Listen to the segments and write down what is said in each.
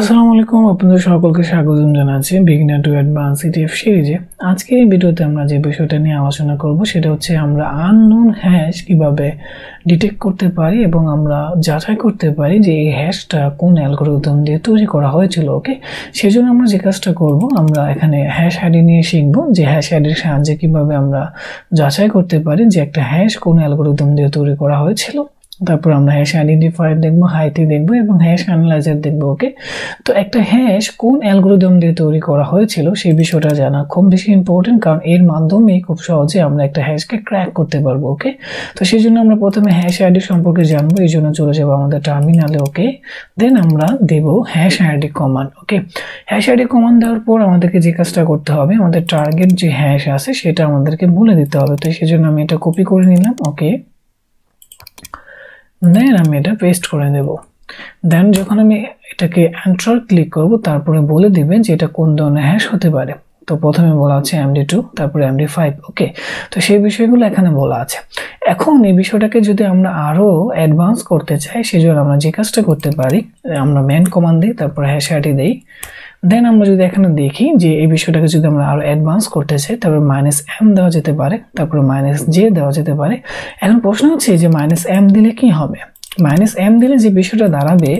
আসসালামু আলাইকুম, আপনাদের সকলকে স্বাগতম জানাচ্ছি বিগিনার টু অ্যাডভান্স CTF সিরিজে। আজকে এই ভিডিওতে আমরা যে বিষয়টা নিয়ে আলোচনা করব সেটা হচ্ছে আমরা আননোন হ্যাশ কিভাবে ডিটেক্ট করতে পারি এবং আমরা যাচাই করতে পারি যে এই হ্যাশটা কোন অ্যালগরিদম দিয়ে তৈরি করা হয়েছিল। ওকে, সেজন্য আমরা যে কাজটা করব, আমরা এখানে হ্যাশ আইডি নিয়ে শিখব যে হ্যাশ আইডির সাহায্যে কিভাবে আমরা যাচাই করতে পারি যে একটা হ্যাশ কোন অ্যালগরিদম দিয়ে তৈরি করা হয়েছিল। তারপর আমরা হ্যাশ আইডেন্টিফায়ার দেখবো, হাইটি দেখবো এবং হ্যাশ অ্যানালাইজার দেখবো। ওকে, তো একটা হ্যাশ কোন অ্যালগরিদম দিয়ে তৈরি করা হয়েছিল সেই বিষয়টা জানা খুব বেশি ইম্পর্টেন্ট, কারণ এর মাধ্যমে খুব সহজে আমরা একটা হ্যাশকে ক্র্যাক করতে পারবো। ওকে, তো সেই জন্য আমরা প্রথমে হ্যাশ আইডি সম্পর্কে জানবো, এই জন্য চলে যাবো আমাদের টার্মিনালে। ওকে, দেন আমরা দেব হ্যাশ আইডি কমান্ড। ওকে, হ্যাশ আইডি কমান্ড দেওয়ার পর আমাদেরকে যে কাজটা করতে হবে, আমাদের টার্গেট যে হ্যাশ আছে সেটা আমাদেরকে বলে দিতে হবে। তো সেই জন্য আমি এটা কপি করে নিলাম। ওকে, দেন আমি এটা পেস্ট করে দেব। দেন যখন আমি এটাকে এন্টার ক্লিক করব, তারপরে বলে দিবেন যে এটা কোন ধরনের হ্যাশ হতে পারে। তো প্রথমে বলা আছে MD2, তারপরে MD5। ওকে, তো সেই বিষয়গুলো এখানে বলা আছে। এখন এই বিষয়টাকে যদি আমরা আরো অ্যাডভান্স করতে চাই, সেজন্য আমরা যে কাজটা করতে পারি, আমরা মেন কমান্ড দিই, তারপরে হ্যাশ আইডি দেই। দেন আমরা যদি এখানে দেখি যে এই বিষয়টাকে যদি আমরা আরো অ্যাডভান্স করতে চাই, তারপরে -m দেওয়া যেতে পারে, তারপরে -j দেওয়া যেতে পারে। এখন প্রশ্ন হচ্ছে যে -m দিলে কি হবে? -m দিলে যে বিষয়টা দাঁড়াবে,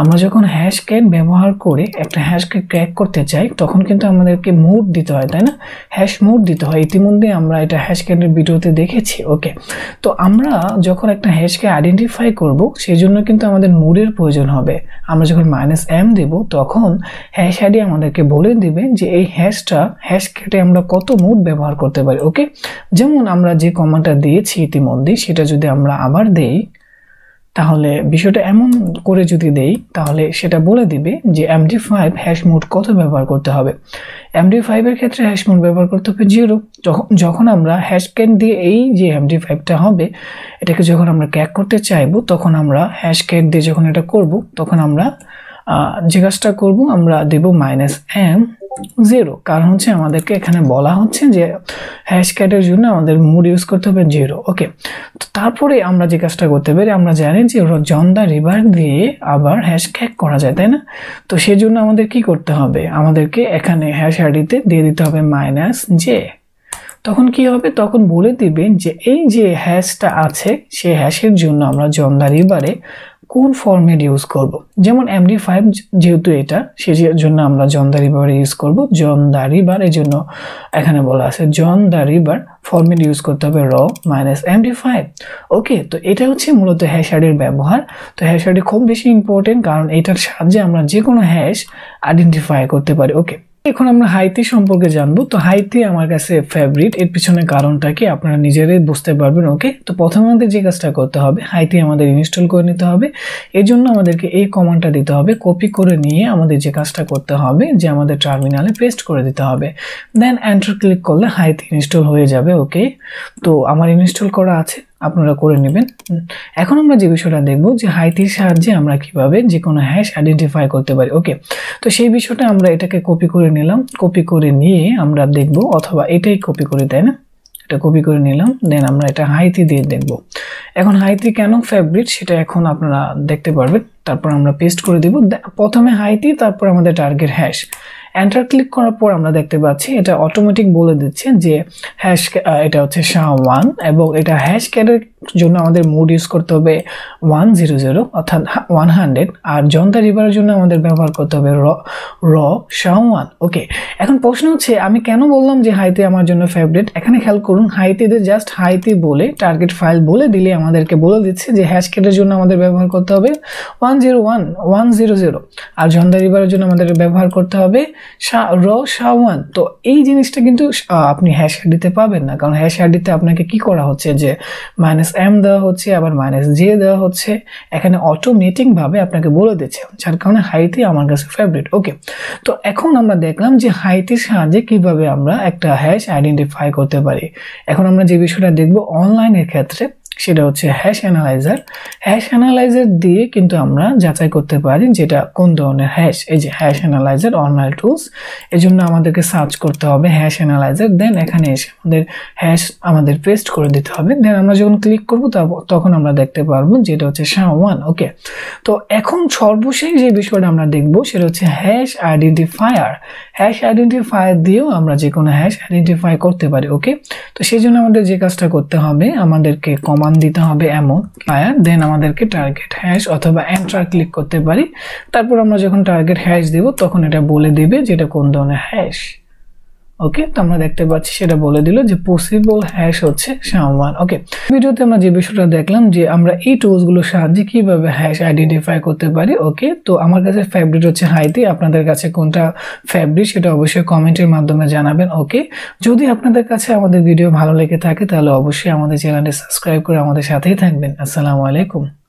আমরা যখন হ্যাশ ক্যাট ব্যবহার করে একটা হ্যাশকে ক্র্যাক করতে চাই, তখন কিন্তু আমাদেরকে মোড দিতে হয়, তাই না? হ্যাশ মোড দিতে হয়। ইতিমধ্যে আমরা এটা হ্যাশ ক্যাটের ভিডিওতে দেখেছি। ওকে, তো আমরা যখন একটা হ্যাশকে আইডেন্টিফাই করব, সেই জন্য কিন্তু আমাদের মোডের প্রয়োজন হবে। আমরা যখন -m দেব, তখন হ্যাশ আইডি আমাদেরকে বলে দিবে যে এই হ্যাশটা হ্যাশ ক্যাটে আমরা কত মোড ব্যবহার করতে পারি। ওকে, যেমন আমরা যে কমান্ডটা দিয়েছি ইতিমধ্যে, সেটা যদি আমরা আবার দেই, তাহলে বিষয়টা এমন করে যদি দেই, তাহলে সেটা বলে দিবে যে MD5 হ্যাশ মোড কত ব্যবহার করতে হবে। MD5 এর ক্ষেত্রে হ্যাশ মোড ব্যবহার করতে হবে 0। যখন আমরা হ্যাশ ক্যাট দিয়ে এই যে MD5টা হবে, এটাকে যখন আমরা ক্র্যাক করতে চাইবো, তখন আমরা হ্যাশ ক্যাট দিয়ে যখন এটা করব, তখন আমরা যে কাজটা করব, আমরা দেব -m0, কারণ হচ্ছে আমাদেরকে এখানে বলা হচ্ছে যে হ্যাশ ক্যাটের জন্য আমাদের মোড ইউজ করতে হবে 0। ওকে, তো তারপরে আমরা যে কাজটা করতে পারি, আমরা জানি যে জন দা রিভার দিয়ে আবার হ্যাশ ক্র্যাক করা যায়, তাই না? তো সেই জন্য আমাদের কি করতে হবে, আমাদেরকে এখানে হ্যাশ আইডিতে দিয়ে দিতে হবে -j। তখন কি হবে, তখন বলে দিবেন যে এই যে হ্যাশটা আছে, সেই হ্যাশের জন্য আমরা জন দা রিভারে কোন ফরম্যাট ইউজ করব। যেমন MD5 যেহেতু এটা, সেই জন্য আমরা জন দা রিভার ইউজ করব। জন দা রিভার এর জন্য এখানে বলা আছে জন দা রিভার ফরম্যাট ইউজ করতে হবে র -MD5। ওকে, তো এটা হচ্ছে মূলত হ্যাশ আইডির ব্যবহার। তো হ্যাশ আইডি খুব বেশি ইম্পর্টেন্ট, কারণ এটার সাহায্যে আমরা যে কোনো হ্যাশ আইডেন্টিফাই করতে পারি। ওকে, এখন আমরা হাইতি সম্পর্কে জানবো। তো হাইতি আমার কাছে ফেভারিট, এর পিছনে কারণটা কি আপনারা নিজেরাই বুঝতে পারবেন। ওকে, তো প্রথমে আমাদের যে কাজটা করতে হবে, হাইতি আমাদের ইনস্টল করে নিতে হবে। এর জন্য আমাদেরকে এই কমান্ডটা দিতে হবে, কপি করে নিয়ে আমাদের যে কাজটা করতে হবে, যে আমাদের টার্মিনালে পেস্ট করে দিতে হবে। দেন এন্টার ক্লিক করলে হাইতি ইনস্টল হয়ে যাবে। ওকে, তো আমার ইনস্টল করা আছে, আপনারা করে নেবেন। এখন আমরা যে বিষয়টা দেখব যে হাইতির সাহায্যে আমরা কিভাবে যে কোনো হ্যাশ আইডেন্টিফাই করতে পারি। ওকে, তো সেই বিষয়টা আমরা এটাকে কপি করে নিলাম, কপি করে নিয়ে আমরা দেখব, অথবা এটাই কপি করে, তাই না? এটা কপি করে নিলাম, দেন আমরা এটা হাইতি দিয়ে দেখব। এখন হাইতি কেন ফেভারিট সেটা এখন আপনারা দেখতে পারবেন। তারপর আমরা পেস্ট করে দিব, প্রথমে হাইতি, তারপর আমাদের টার্গেট হ্যাশ। এন্টার ক্লিক করার পর আমরা দেখতে পাচ্ছি এটা অটোমেটিক বলে দিচ্ছে যে হ্যাশ, এটা হচ্ছে SHA-1 এবং এটা হ্যাশ ক্যাটের জন্য আমাদের মোড ইউজ করতে হবে 100 অর্থাৎ 100, আর জন দা রিভারের জন্য আমাদের ব্যবহার করতে হবে র SHA-1। ওকে, এখন প্রশ্ন হচ্ছে আমি কেন বললাম যে হাইতি আমার জন্য ফেভারিট। এখানে খেয়াল করুন, হাইতিতে জাস্ট হাইতি বলে টার্গেট ফাইল বলে দিলে আমাদেরকে বলে দিচ্ছে যে হ্যাশ ক্যাটের জন্য আমাদের ব্যবহার করতে হবে 100, আর জন দা রিভারের জন্য আমাদের ব্যবহার করতে হবে র SHA-1। তো এই জিনিসটা কিন্তু আপনি হ্যাশ আইডিতে পাবেন না, কারণ হ্যাশ আইডিতে আপনাকে কি করা হচ্ছে যে -m দেওয়া হচ্ছে, আবার -j দেওয়া হচ্ছে। এখানে অটোমেটিক ভাবে আপনাকে বলে দিচ্ছে, যার কারণে হাইতি আমার কাছে ফেভারিট। ওকে, তো এখন আমরা দেখলাম যে হাইতির সাহায্যে কিভাবে আমরা একটা হ্যাশ আইডেন্টিফাই করতে পারি। এখন আমরা যে বিষয়টা দেখব অনলাইনের ক্ষেত্রে, সেটা হচ্ছে হ্যাশ অ্যানালাইজার। হ্যাশ অ্যানালাইজার দিয়ে কিন্তু আমরা যাচাই করতে পারি যেটা কোন ধরনের হ্যাশ। এই যে হ্যাশ অ্যানালাইজার অনলাইন টুলস, এই জন্য আমাদেরকে সার্চ করতে হবে হ্যাশ অ্যানালাইজার, দেন এখানে এসে হ্যাশ আমাদের পেস্ট করে দিতে হবে। দেন আমরা যখন ক্লিক করব তখন আমরা দেখতে পারবো যেটা হচ্ছে SHA-1। ওকে, তো এখন সর্বশেষ যে বিষয়টা আমরা দেখব সেটা হচ্ছে হ্যাশ আইডেন্টিফায়ার। হ্যাশ আইডেন্টিফায়ার দিয়েও আমরা যে কোনো হ্যাশ আইডেন্টিফাই করতে পারি। ওকে, তো সেই জন্য আমাদের যে কাজটা করতে হবে, আমাদেরকে কমান্ড দিতে হবে এমন ফায়ার, দেন আমাদেরকে টার্গেট হ্যাশ অথবা এন্টার ক্লিক করতে পারি। তারপর আমরা যখন টার্গেট হ্যাশ দেব তখন এটা বলে দিবে যেটা কোন ধরনের হ্যাশ। ওকে, তো আমরা দেখতে পাচ্ছি সেটা বলে দিল যে পসিবল হ্যাশ হচ্ছে SHA-1। ওকে, ভিডিওতে আমরা যে বিষয়টা দেখলাম যে আমরা এই টুলসগুলোর সাহায্যে কিভাবে হ্যাশ আইডেন্টিফাই করতে পারি। ওকে, তো আমার কাছে ফেভারিট হচ্ছে হাইতি, আপনাদের কাছে কোনটা ফেভারিট সেটা অবশ্যই কমেন্টের মাধ্যমে জানাবেন। ওকে, যদি আপনাদের কাছে আমাদের ভিডিও ভালো লেগে থাকে তাহলে অবশ্যই আমাদের চ্যানেলটি সাবস্ক্রাইব করে আমাদের সাথেই থাকবেন। আসসালামু আলাইকুম।